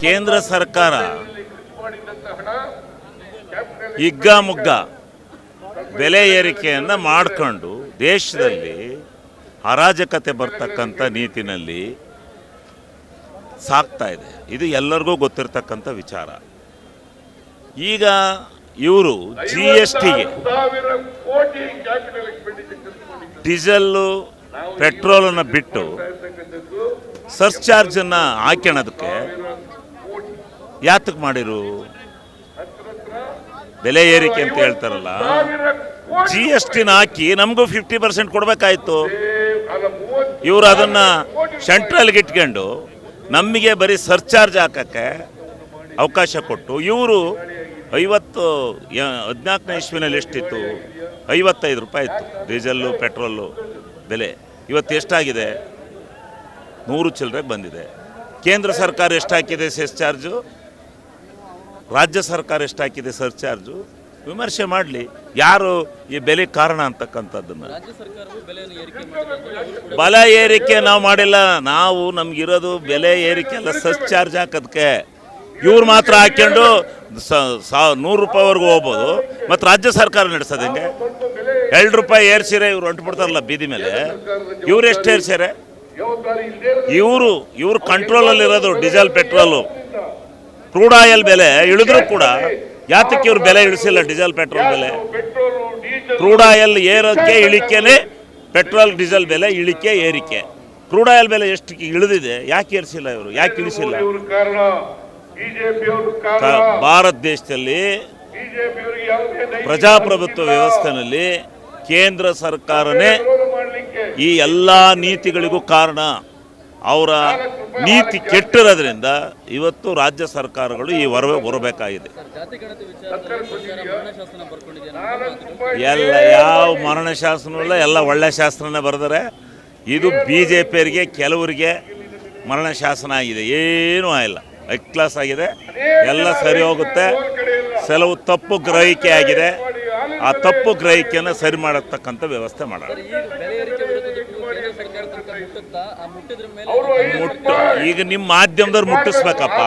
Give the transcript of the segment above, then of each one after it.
ಕೇಂದ್ರ ಸರ್ಕಾರ ಹಿಗ್ಗಾಮುಗ್ಗ ಬೆಲೆ ಏರಿಕೆಯನ್ನು ಮಾಡಿಕೊಂಡು ದೇಶದಲ್ಲಿ ಅರಾಜಕತೆ ಬರ್ತಕ್ಕಂಥ ನೀತಿನಲ್ಲಿ ಸಾಕ್ತಾ ಇದೆ. ಇದು ಎಲ್ಲರಿಗೂ ಗೊತ್ತಿರತಕ್ಕಂಥ ವಿಚಾರ. ಈಗ ಇವರು GSTಗೆ ಡೀಸೆಲ್ಲು ಪೆಟ್ರೋಲನ್ನು ಬಿಟ್ಟು ಸರ್ಚಾರ್ಜನ್ನು ಹಾಕ್ಯಣದಕ್ಕೆ ಯಾತಕ್ಕೆ ಮಾಡಿರು? ಬೆಲೆ ಏರಿಕೆ ಅಂತ ಹೇಳ್ತಾರಲ್ಲ, GSTನ ಹಾಕಿ ನಮಗೂ 50% ಕೊಡಬೇಕಾಯ್ತು. ಇವರು ಅದನ್ನು ಸೆಂಟ್ರಲ್ಗೆ ಇಟ್ಕೊಂಡು ನಮಗೆ ಬರೀ ಸರ್ಚಾರ್ಜ್ ಹಾಕೋಕ್ಕೆ ಅವಕಾಶ ಕೊಟ್ಟು ಇವರು 14ನೇ ಇಸ್ವಿನಲ್ಲಿ ಎಷ್ಟಿತ್ತು? 55 ರೂಪಾಯಿ ಇತ್ತು ಡೀಸೆಲ್ಲು ಪೆಟ್ರೋಲು ಬೆಲೆ. ಇವತ್ತು ಎಷ್ಟಾಗಿದೆ? 100 ಚಿಲ್ಲರೆಗೆ ಬಂದಿದೆ. ಕೇಂದ್ರ ಸರ್ಕಾರ ಎಷ್ಟು ಹಾಕಿದೆ ಸರ್ಚಾರ್ಜು? ರಾಜ್ಯ ಸರ್ಕಾರ ಎಷ್ಟು ಹಾಕಿದೆ ಸರ್ಚಾರ್ಜು? ವಿಮರ್ಶೆ ಮಾಡಲಿ ಯಾರು ಈ ಬೆಲೆ ಕಾರಣ ಅಂತಕ್ಕಂಥದ್ದನ್ನು. ಬೆಲೆ ಏರಿಕೆ ನಾವು ಮಾಡಿಲ್ಲ. ನಾವು ನಮಗಿರೋದು ಬೆಲೆ ಏರಿಕೆ ಅಲ್ಲ, ಸರ್ಚಾರ್ಜ್ ಹಾಕೋದಕ್ಕೆ. ಇವ್ರು ಮಾತ್ರ ಹಾಕ್ಕೊಂಡು 100 ರೂಪಾಯಿವರೆಗೂ ಹೋಗ್ಬೋದು. ಮತ್ತು ರಾಜ್ಯ ಸರ್ಕಾರ ನಡೆಸೋದು ಹೆಂಗೆ? 2 ರೂಪಾಯಿ ಏರ್ಸಿರೆ ಇವ್ರು ಹೊಂಟ್ಬಿಡ್ತಾರಲ್ಲ ಬೀದಿ ಮೇಲೆ. ಇವ್ರು ಎಷ್ಟು ಏರ್ಸ್ಯಾರೆ? ಇವರು ಕಂಟ್ರೋಲಲ್ಲಿರೋದು ಡೀಸೆಲ್ ಪೆಟ್ರೋಲು. ಕ್ರೂಡ್ ಆಯಿಲ್ ಬೆಲೆ ಇಳಿದ್ರೂ ಕೂಡ ಯಾತಕ್ಕೆ ಇವ್ರು ಬೆಲೆ ಇಳಿಸಿಲ್ಲ? ಡೀಸೆಲ್ ಪೆಟ್ರೋಲ್ ಬೆಲೆ, ಕ್ರೂಡ್ ಆಯಿಲ್ ಏರೋಕ್ಕೆ ಇಳಿಕೆನೇ ಪೆಟ್ರೋಲ್ ಡೀಸೆಲ್ ಬೆಲೆ ಇಳಿಕೆ ಏರಿಕೆ. ಕ್ರೂಡ್ ಆಯಿಲ್ ಬೆಲೆ ಎಷ್ಟು ಇಳಿದಿದೆ, ಯಾಕೆ ಏರಿಸಿಲ್ಲ ಇವರು? ಯಾಕೆ ಇಳಿಸಿಲ್ಲ? ಭಾರತ ದೇಶದಲ್ಲಿ ಪ್ರಜಾಪ್ರಭುತ್ವ ವ್ಯವಸ್ಥೆಯಲ್ಲಿ ಕೇಂದ್ರ ಸರ್ಕಾರನೇ ಈ ಎಲ್ಲ ನೀತಿಗಳಿಗೂ ಕಾರಣ. ಅವರ ನೀತಿ ಕೆಟ್ಟಿರೋದ್ರಿಂದ ಇವತ್ತು ರಾಜ್ಯ ಸರ್ಕಾರಗಳು ಈ ಹೊರಬೇಕಾಗಿದೆ. ಎಲ್ಲ ಯಾವ ಮರಣ ಶಾಸನವೂ ಇಲ್ಲ, ಎಲ್ಲ ಒಳ್ಳೆ ಶಾಸನನೇ ಬರೆದರೆ. ಇದು BJPಯವರಿಗೆ ಕೆಲವರಿಗೆ ಮರಣ ಶಾಸನ ಆಗಿದೆ, ಏನೂ ಆಗಿಲ್ಲ, ಹೈ ಕ್ಲಾಸ್ ಆಗಿದೆ, ಎಲ್ಲ ಸರಿ ಹೋಗುತ್ತೆ. ಕೆಲವು ತಪ್ಪು ಗ್ರಹಿಕೆ ಆಗಿದೆ, ಆ ತಪ್ಪು ಗ್ರಹಿಕೆಯನ್ನು ಸರಿ ಮಾಡತಕ್ಕಂಥ ವ್ಯವಸ್ಥೆ ಮಾಡೋಣ. ಈಗ ನಿಮ್ಮ ಮಾಧ್ಯಮದವ್ರು ಮುಟ್ಟಿಸ್ಬೇಕಪ್ಪ.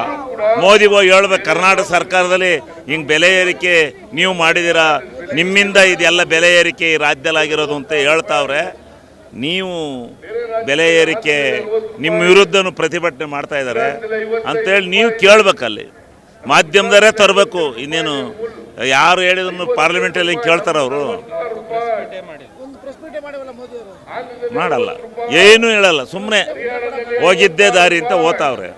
ಮೋದಿ ಹೋಗಿ ಹೇಳ್ಬೇಕು, ಕರ್ನಾಟಕ ಸರ್ಕಾರದಲ್ಲಿ ಹಿಂಗೆ ಬೆಲೆ ಏರಿಕೆ ನೀವು ಮಾಡಿದ್ದೀರಾ, ನಿಮ್ಮಿಂದ ಇದೆಲ್ಲ ಬೆಲೆ ಏರಿಕೆ ಈ ರಾಜ್ಯದಲ್ಲಿ ಆಗಿರೋದು ಅಂತ ಹೇಳ್ತಾವ್ರೆ. ನೀವು ಬೆಲೆ ಏರಿಕೆ ನಿಮ್ಮ ವಿರುದ್ಧನೂ ಪ್ರತಿಭಟನೆ ಮಾಡ್ತಾ ಇದ್ದಾರೆ ಅಂತೇಳಿ ನೀವು ಕೇಳಬೇಕಲ್ಲಿ. ಮಾಧ್ಯಮದವರೇ ತರಬೇಕು. ಇನ್ನೇನು ಯಾರು ಹೇಳಿದ್ರು ಪಾರ್ಲಿಮೆಂಟಲ್ಲಿ ಕೇಳ್ತಾರೆ ಅವರು? ಮಾಡಲ್ಲ, ಏನೂ ಹೇಳಲ್ಲ, ಸುಮ್ಮನೆ ಹೋಗಿದ್ದೇ ದಾರಿ ಅಂತ ಓದ್ತಾವ್ರೆ.